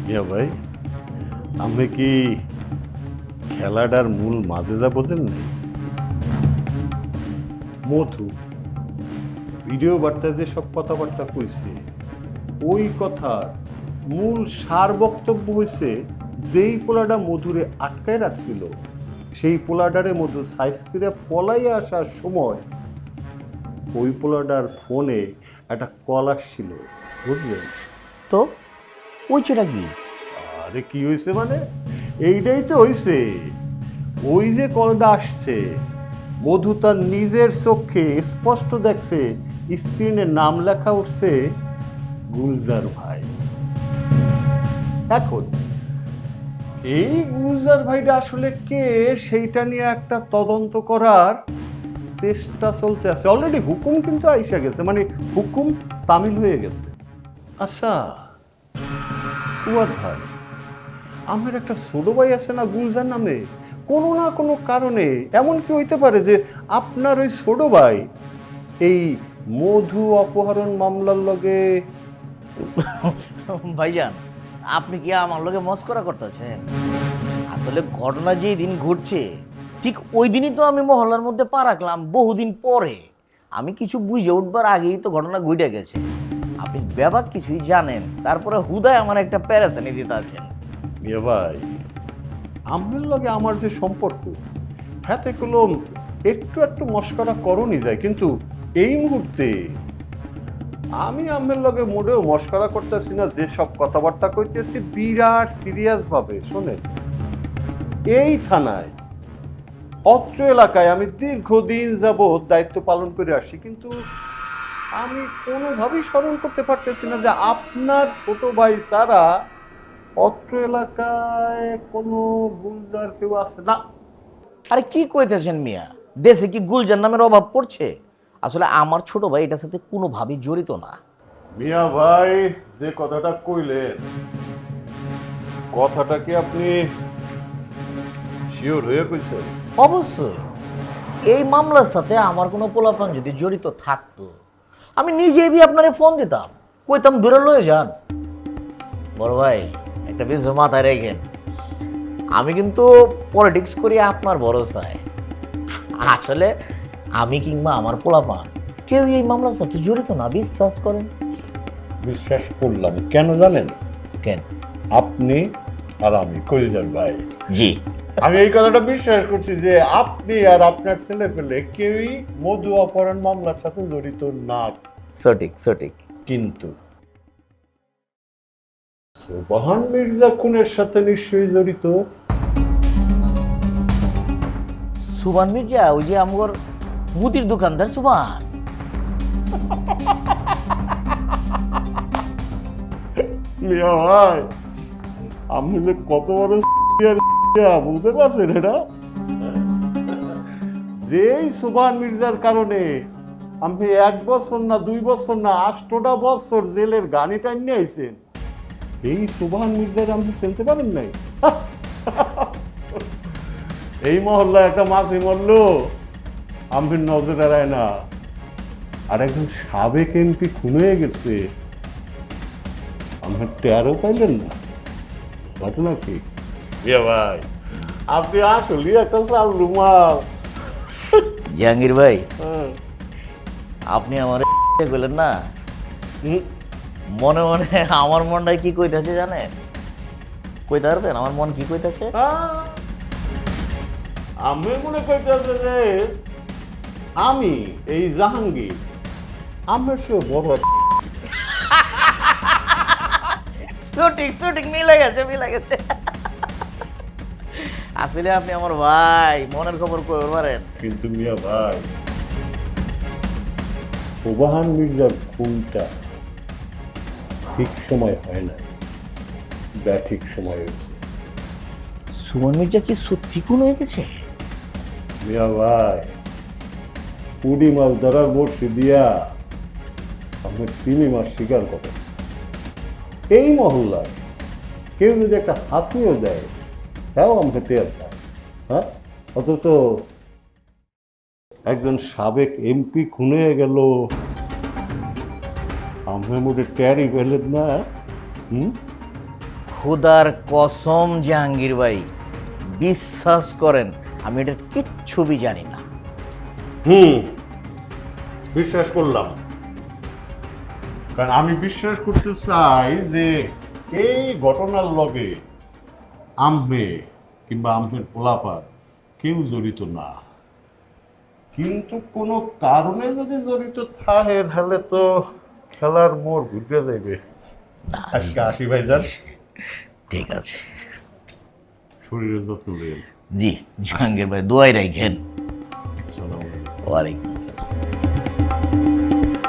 ইয়া ভাই, আপনি কি খেলাটার মূল মাজেজা বোঝেন না? মধু ভিডিও বার্তায় যে সব কথাবার্তা কইছে, ওই কথার মূল সার বক্তব্য হয়েছে যেই পোলাটা মধুরে আটকায় রাখছিল, সেই পোলাডারে মধু সাইজ করে পলাই আসার সময় ওই পোলাডার ফোনে একটা কল আসছিল, বুঝলেন? তো ওইটা কি? আরে কি হয়েছে মানে, এইটাই তো হয়েছে। ওই যে কলটা আসছে, মধু তার নিজের চোখে স্পষ্ট দেখছে স্ক্রিনে নাম লেখা উঠছে গুলজার ভাই। এখন এই গুলজার ভাইটা আসলে কে সেইটা নিয়ে একটা তদন্ত করার চেষ্টা চলতে আছে। অলরেডি হুকুম কিন্তু আইসা গেছে, মানে হুকুম তামিল হয়ে গেছে। আচ্ছা ফুয়াদ ভাই, আমার একটা ছোট ভাই আছে না গুলজার নামে, কোনো না কোনো কারণে এমন কি হইতে পারে যে আপনার ওই ছোট ভাই এই মধু অপহরণ মামলার লগে? ভাইজান, আপনি কি আমার লগে মস্করা করতেছেন? আসলে ঘটনা যেই দিন ঘটছে ঠিক ওই দিনই তো আমি মহল্লার মধ্যে পা রাখলাম, বহুদিন পরে। আমি কিছু বুঝে উঠবার আগেই তো ঘটনা ঘটে গেছে। আপনি ব্যাপার কিছুই জানেন, তারপরে হুদায় আমার একটা প্যারাসানি দিতে আছেন। ইয়ে ভাই, আপনার লগে আমার যে সম্পর্ক, হাতে কলম একটু একটু মস্করা করণই যায়, কিন্তু এই মুহূর্তে আমি আপনার লগে মোটেও মস্করা করতেছি না। যে সব কথাবার্তা কইতেছি বিরাট সিরিয়াস ভাবে শোনেন। এই থানায়, অত্র এলাকায় আমি দীর্ঘদিন যাবৎ দায়িত্ব পালন করে আসছি, কিন্তু আমি কোনোভাবেই স্মরণ করতে পারতেছি না যে আপনার ছোট ভাই ছাড়া অত্র এলাকায় কোনো গুলজার কেউ আছে না। আরে কি কইতেছেন মিয়া? দেশে কি গুলজার নামের অভাব পড়ছে? আসলে আমার ছোট ভাই এটার সাথে কোনোভাবেই জড়িত না। মিয়া ভাই, যে কথাটা কইলেন, কথাটা কি আপনি শিওর হয়ে কইছেন? অবশ্যই এই মামলার সাথে আমার কোনো পোলাপান যদি জড়িত থাকতো, আমি নিজেই আপনারে ফোন দিতাম, কইতাম দূরে লয়ে যান। বড় ভাই, একটা বিষয় মাথায় রেখেন, আমি কিন্তু পলিটিক্স করি আপনার ভরসায়। আসলে আমি কিংবা আমার পোলাপান কেউ এই মামলার সাথে জড়িত না, বিশ্বাস করেন। বিশ্বাস করলাম, কেন জানেন? কেন? আপনি আর আমি কলিজার ভাই। জি, আমি এই কথাটা বিশ্বাস করছি যে আপনি আর আপনার ছেলে পেলে কেউই মধু অপহরণ মামলার সাথে জড়িত না। সঠিক সঠিক। কিন্তু সোবহান মির্জা খুনের সাথে নিশ্চয়ই জড়িত। সুবান মির্জা, ওই যে আমার মুদির দোকানদার সুবান। মিয়া ভাই, আপনি যে কত বড় বুঝতে পারছেন এটা? যেই সুবহান মির্জার কারণে আপনি 1 বছর না 2 বছর না 8টা বছর জেলের গানি টাইনে আইছেন, এই সুবহান মির্জার আপনি চিনতে পারেন নাই? এই মহল্লায় একটা মাঝি মরলো, আমি নজর এড়ায় না। আর একজন সাবেক এমপি খুন হয়ে গেছে, আমার টেরও পাইলেন না। ঘটনা কি? ইয়া ভাই, আপনি আসলে একটা চালু মাল। জাহাঙ্গীর ভাই, হ্যাঁ। আপনি আমার বললেন না, হুম। মনে মনে আমার মনটাই কি কইতাছে জানেন? কইতে পারবেন আমার মন কি কইতাছে? আমি মনে করতেছে যে আমি এই জাহাঙ্গীর আমার সে বড় সঠিক সঠিক, মিলে গেছে মিলে গেছে। আসলে আপনি আমার ভাই, মনের খবর কই পারেন। কিন্তু মিয়া ভাই, সোবহান মির্জার খুনটা ঠিক সময় হয় নাই, ব্যাঠিক সময় হয়েছে। সুমন মির্জা কি সত্যি খুন হয়ে গেছে? মিয়া ভাই, পুঁটি মাছ ধরার বড়শি দিয়া আপনি 3 মাস শিকার করেন। এই মহল্লায় কেউ যদি একটা হাসিও দেয়, তাও আমাকে টের পায়। হ্যাঁ, অথচ একজন সাবেক এমপি খুন হয়ে গেল, আমার মোটে টেরই পেলেন না। হুম। খোদার কসম জাহাঙ্গীর ভাই, বিশ্বাস করেন আমি এটা কিচ্ছু বি জানি না। বিশ্বাস করলাম, কারণ আমি বিশ্বাস করতে চাই যে এই ঘটনার লগে আম্বে কিংবা আম্বের পোলাপার কেউ জড়িত না, কিন্তু কোনো কারণে যদি জড়িত থাকে তাহলে তো খেলার মোড় ঘুরতে যাবে। আজকে আসি ভাইজান, ঠিক আছে। শরীরের যত্ন নেন। জি জাহাঙ্গীর ভাই, দোয়াই রাখেন। আসসালামু আলাইকুম। ওয়ালাইকুম আসসালাম।